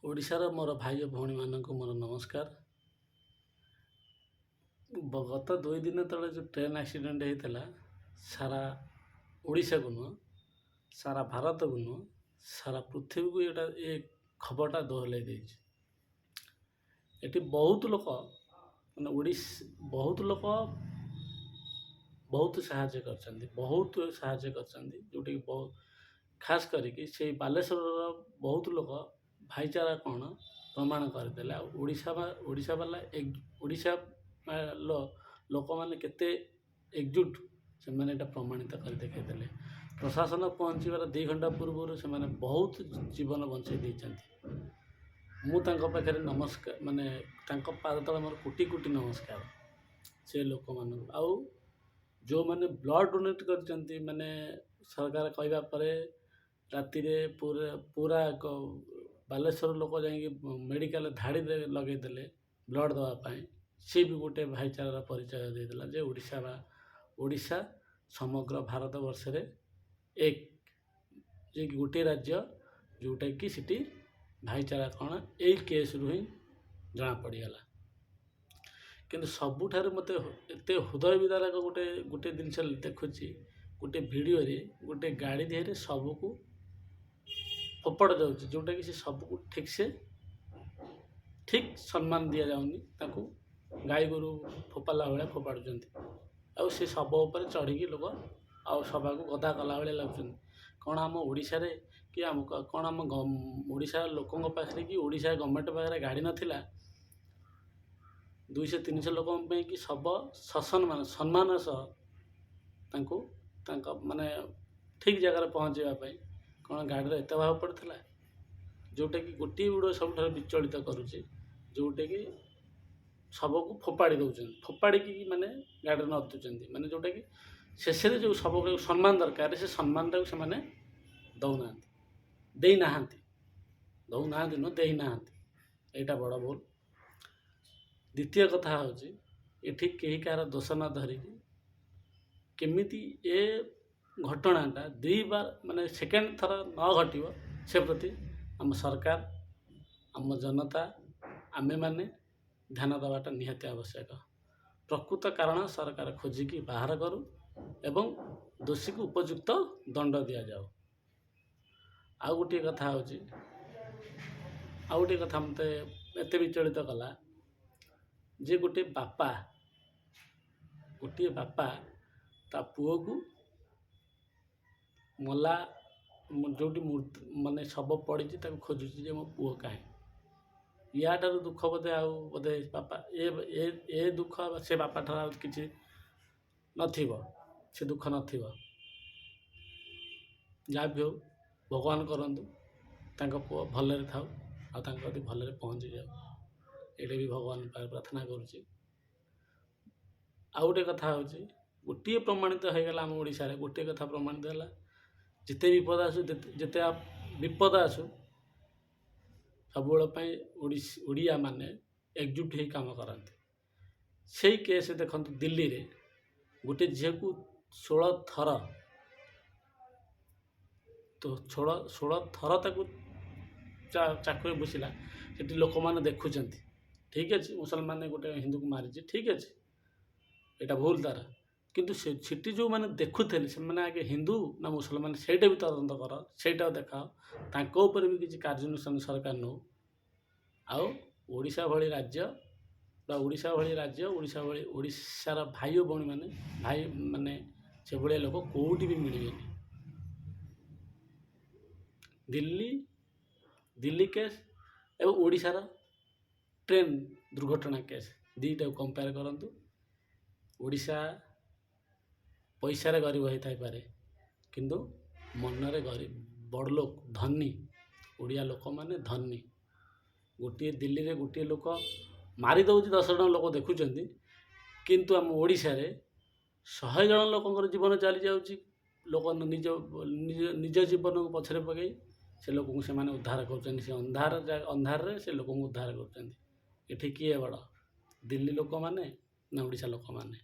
ओडिशार मोर भाई और भौणी मानक मोर नमस्कार। गत 2 दिन तले जो ट्रेन एक्सीडेंट होता सारा ओडिशा को नुह सारा भारत को नुह सारा पृथ्वी को ये खबरटा दोहलाई देती। बहुत लोक मैंने बहुत लोक बहुत साहाଯ୍य करछन्ति जोटा कि बहुत खास करके से बालेश्वर बहुत लोक भाईचारा कौन प्रमाण करदे। ओडिशा वाला ओडिशा लोक मैंने केते एकजुट से मैंने प्रमाणित कर देखते। प्रशासन पहुँचबार 2 घंटा पूर्व से मैंने बहुत जीवन बंचाई देते। मुझे नमस्कार माने पाद तले मोर कोटि कोटि नमस्कार से लोक मान आउ जो मैंने ब्लड डोनेट कर माने सरकार कहवा पर राति पूरा बालेश्वर लोक जाकि मेडिकल धाड़ी लगेदेले ब्लड देवाई सी भी गोटे भाईचारार परिचय देदेला जे ओडिशा समग्र भारत वर्ष रे एक जे गोटे राज्य जोटा कि सिटी भाईचारा कौन यही केस रु ही जना पड़गला। किंतु सबुठार मत एत हृदय विदारक गोटे जिनस देखुची गोटे वीडियो रे गोटे गाड़ी देहरे सबको फोपड़ जाऊँगी जोटा कि सबको ठीक सम्मान दि जाऊनी गाई गोरु फोपाला भाया फोपाड़ुंट आउ से शब उपर चढ़ी लोक आउ सभा को गदा कला भाया लगुन। कौन आम ओडिशा रे कि आम कौन आम ओडिशा लोकों पाखे कि ओडिशा गवर्नमेंट पाखे गाड़ी नथिला 200-300 लोक कि सब सम्मान सह माने ठीक जगह पहुँचापी कौन गाड़ी एत भाव पड़ता जोटा कि गोटे गुड़ सब विचलित करुचे जोटा कि सबको फोपाड़ी दौरान फोपाड़ी माने गाड़ी नदुंट माने जोटा कि शेष जो सब सम्मान दरकार से सम्मान टाक से दौना देना नुह देना यहाँ बड़ भूल। द्वितीय कथा हूँ ये कहीं कार दोष न धरिकी केमिति ए घटनाटा 2 बार माने सेकेंड थर न घटव से प्रति आम सरकार आम जनता आमे माने ध्यान देवाटा निहाती आवश्यक। प्रकृत कारण सरकार खोजिकी बाहर करू एवं दोषी को उपयुक्त दंड दि जाऊ। आउ गोटे कथा मत एत विचलित कला जे गोटे बापा ता पुओ को मला जो माने शब पड़ी खोजुची जे मो पुओ कहीं या दुख बोधे बोधे बापा ए दुख से बापा ठार किसी से दुख नथिब जहाँ भी हो भगवान करंतु पुओ भलरे थाउ आदि भलरे पहुँची जाओ ये भी भगवान प्रार्थना करुच्ची। आउ गोटे कथा हूँ गोटे प्रमाणित हो गला आम ओडिशा रे गोटे कथा प्रमाणित है जिते विपद आसू सब ओडिया माने एकजुट हो काम करते। से केस देखो दिल्ली रे गोटे झील को 16 थर तो 16 थर ताकू चाकू बुसिला से लोक मैंने देखुं ठीक अच्छे मुसलमान गोटे हिंदू को मारी ठीक अच्छे यहाँ भूल तार किंतु सेठी जो मैंने देखुले से मैंने आगे हिंदू ना मुसलमान सेटा भी तदंत कर सेटा देखाओ तापर भी किसी कार्यानुष्ठान सरकार नौ आउ ओडिशा भली राज्य ओडिशा भली ओडिशार भाई और भौणी माने से भाया लोक कौटी भी मिले। दिल्ली केस एवं ओडिशार ट्रेन दुर्घटना केस दुईटा कंपेयर करंतु। ओडिशा पैसा गरीब होता पारे किंतु मनरे गरीब बड़ लोक धनी ओडिया लोक माने धनी। गोटे दिल्ली रे गोटे लोक मारी दौर 10 जन लोक देखुं किंतु आम ओडिशा रे 100 जन लोक जीवन चली जाऊँगी लोक निज जीवन को पछरे पकई से लोक से उद्धार कर अंधार से लोक उद्धार कर किए बड़ दिल्ली लोक माने ना ओडिशा लोक माने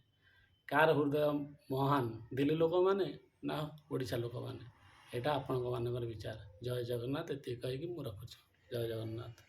कार हृदय महान दिल्ली लोक माने ना ओडिशा लोक माने। यहाँ आपण मानकर विचार। जय जगन्नाथ ये कहीकि मुझे रखुच्छे। जय जगन्नाथ।